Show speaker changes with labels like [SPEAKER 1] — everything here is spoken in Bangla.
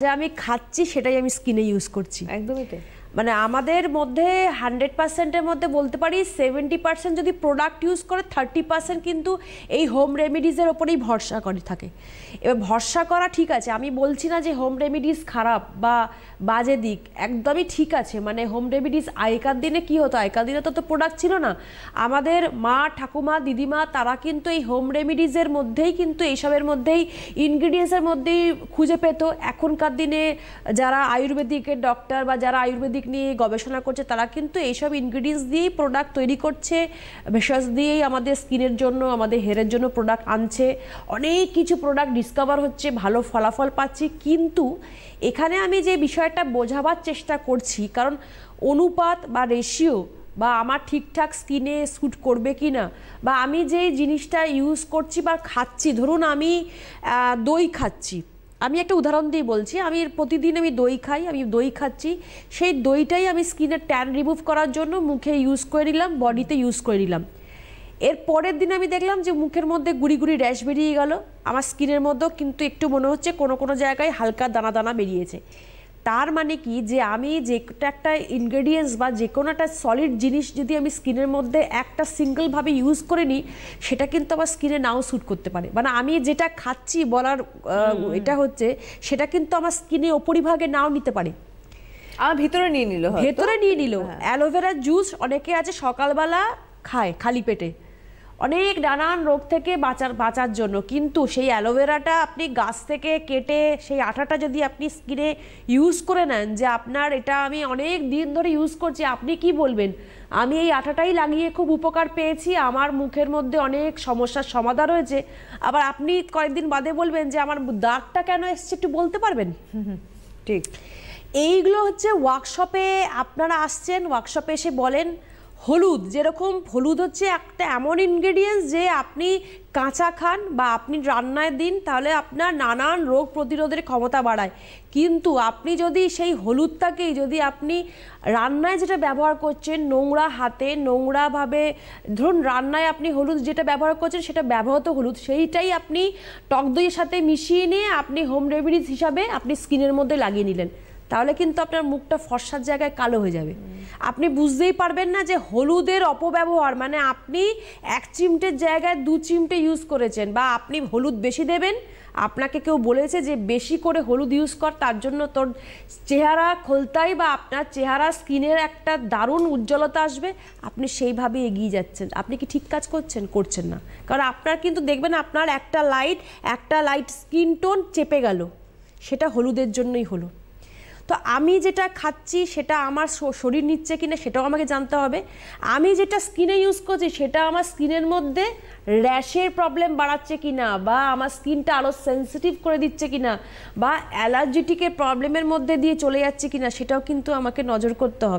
[SPEAKER 1] যে আমি খাচ্ছি সেটাই আমি স্কিনে ইউজ করছি।
[SPEAKER 2] একদমই তাই।
[SPEAKER 1] মানে আমাদের মধ্যে 100%-এর মধ্যে বলতে পারি 70% যদি প্রোডাক্ট ইউজ করে 30% কিন্তু এই হোম রেমিডিজের ওপরেই ভরসা করে থাকে। এবার ভরসা করা ঠিক আছে, আমি বলছি না যে হোম রেমিডিজ খারাপ বা বাজে দিক, একদমই ঠিক আছে। মানে হোম রেমিডিজ আগেকার দিনে কি হতো, আগেকার দিনে তো প্রোডাক্ট ছিল না। আমাদের মা ঠাকুমা দিদিমা তারা কিন্তু এই হোম রেমিডিজের মধ্যেই কিন্তু এইসবের মধ্যেই ইনগ্রিডিয়েন্টসের মধ্যেই খুঁজে পেত। এখনকার দিনে যারা আয়ুর্বেদিকের ডক্টর বা যারা আয়ুর্বেদিক নিয়ে গবেষণা করছে তারা কিন্তু এইসব ইনগ্রিডিয়েন্টস দিয়েই প্রোডাক্ট তৈরি করছে, ভেষজ দিয়েই আমাদের স্কিনের জন্য আমাদের হেয়ারের জন্য প্রোডাক্ট আনছে। অনেক কিছু প্রোডাক্ট ডিসকভার হচ্ছে, ভালো ফলাফল পাচ্ছি। কিন্তু এখানে আমি যে বিষয়টা বোঝাবার চেষ্টা করছি, কারণ অনুপাত বা রেশিও বা আমার ঠিকঠাক স্কিনে স্যুট করবে কি না, বা আমি যে জিনিসটা ইউজ করছি বা খাচ্ছি, ধরুন আমি দই খাচ্ছি, আমি একটা উদাহরণ দিয়ে বলছি, আমি প্রতিদিন আমি দই খাই, আমি দই খাচ্ছি, সেই দইটাই আমি স্কিনের ট্যান রিমুভ করার জন্য মুখে ইউজ করে নিলাম, বডিতে ইউজ করে নিলাম। এর পরের দিন আমি দেখলাম যে মুখের মধ্যে গুড়ি গুড়ি র্যাশ বেরিয়ে গেল, আমার স্কিনের মধ্যেও কিন্তু একটু মনে হচ্ছে কোনো কোনো জায়গায় হালকা দানা দানা বেরিয়েছে। তার মানে কি, যে আমি যে একটা ইনগ্রেডিয়েন্টস বা যে কোনো একটা সলিড জিনিস যদি আমি স্কিনের মধ্যে একটা সিঙ্গলভাবে ইউজ করে নিই, সেটা কিন্তু আমার স্কিনে নাও স্যুট করতে পারে। মানে আমি যেটা খাচ্ছি বলার এটা হচ্ছে, সেটা কিন্তু আমার স্কিনে উপরিভাগে নাও নিতে পারে,
[SPEAKER 2] আমার ভিতরে নিয়ে নিল,
[SPEAKER 1] ভেতরে নিয়ে নিল। অ্যালোভেরার জুস অনেকে আছে সকালবেলা খায় খালি পেটে, অনেক নানান রোগ থেকে বাঁচার জন্য, কিন্তু সেই অ্যালোভেরাটা আপনি গাছ থেকে কেটে সেই আঠাটা যদি আপনি স্কিনে ইউজ করে নেন, যে আপনার এটা আমি অনেক দিন ধরে ইউজ করছি, আপনি কি বলবেন আমি এই আঠাটাই লাগিয়ে খুব উপকার পেয়েছি, আমার মুখের মধ্যে অনেক সমস্যার সমাধান হয়েছে। আবার আপনি কয়েকদিন বাদে বলবেন যে আমার দাগটা কেন এসছে একটু বলতে পারবেন?
[SPEAKER 2] ঠিক।
[SPEAKER 1] এইগুলো হচ্ছে ওয়ার্কশপে আপনারা আসছেন, ওয়ার্কশপে এসে বলেন হলুদ, যেরকম হলুদ হচ্ছে একটা এমন ইনগ্রেডিয়েন্টস যে আপনি কাঁচা খান বা আপনি রান্নায় দিন, তাহলে আপনার নানান রোগ প্রতিরোধের ক্ষমতা বাড়ায়। কিন্তু আপনি যদি সেই হলুদটাকেই যদি আপনি রান্নায় যেটা ব্যবহার করছেন নোংরা হাতে নোংরাভাবে, ধরুন রান্নায় আপনি হলুদ যেটা ব্যবহার করছেন সেটা ব্যবহৃত হলুদ, সেইটাই আপনি টক দইয়ের সাথে মিশিয়ে নিয়ে আপনি হোম রেমেডিজ হিসাবে আপনি স্কিনের মধ্যে লাগিয়ে নিলেন, তাহলে কিন্তু আপনার মুখটা ফর্সার জায়গায় কালো হয়ে যাবে। আপনি বুঝতেই পারবেন না যে হলুদের অপব্যবহার, মানে আপনি 1 চিমটের জায়গায় 2 চিমটে ইউজ করেছেন, বা আপনি হলুদ বেশি দেবেন, আপনাকে কেউ বলেছে যে বেশি করে হলুদ ইউজ কর, তার জন্য তোর চেহারা খোলতাই বা আপনার চেহারা স্কিনের একটা দারুণ উজ্জ্বলতা আসবে, আপনি সেইভাবে এগিয়ে যাচ্ছেন। আপনি কি ঠিক কাজ করছেন? করছেন না। কারণ আপনার কিন্তু দেখবেন আপনার একটা লাইট স্কিন টোন চেপে গেল, সেটা হলুদের জন্যই হলো। তো আমি যেটা খাচ্ছি সেটা আমার শরীর নিচ্ছে কিনা সেটাও আমাকে জানতে হবে। আমি যেটা স্কিনে ইউজ করছি সেটা আমার স্কিনের মধ্যে র্যাশের প্রবলেম বাড়াচ্ছে কিনা, বা আমার স্কিনটা আরও সেন্সিটিভ করে দিচ্ছে কিনা, বা অ্যালার্জিটিকের প্রবলেমের মধ্যে দিয়ে চলে যাচ্ছে কিনা, সেটাও কিন্তু আমাকে নজর করতে হবে।